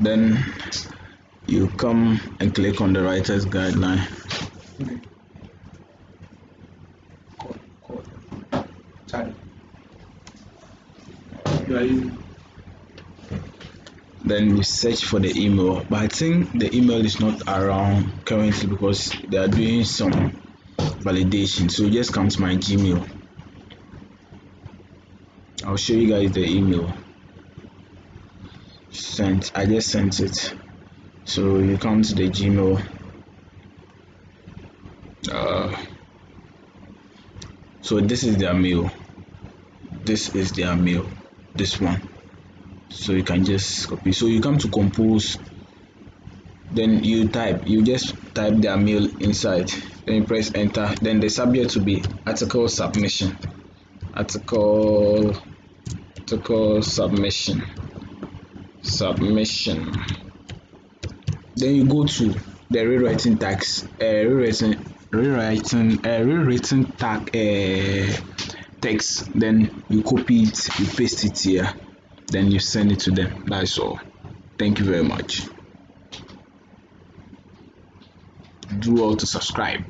Then you come and click on the writer's guideline. Then you search for the email, but I think the email is not around currently because they are doing some validation. So just come to my Gmail. I'll show you guys the email sent. I just sent it. So you come to the Gmail. So this is their mail. This is their mail. This one. So you can just copy. So you come to compose. Then you just type their mail inside. Then you press enter. Then the subject will be article submission. Article submission. Then you go to the rewriting tags, rewriting tag text. Then you copy it, you paste it here, then you send it to them. That's all. Thank you very much. Do well to subscribe.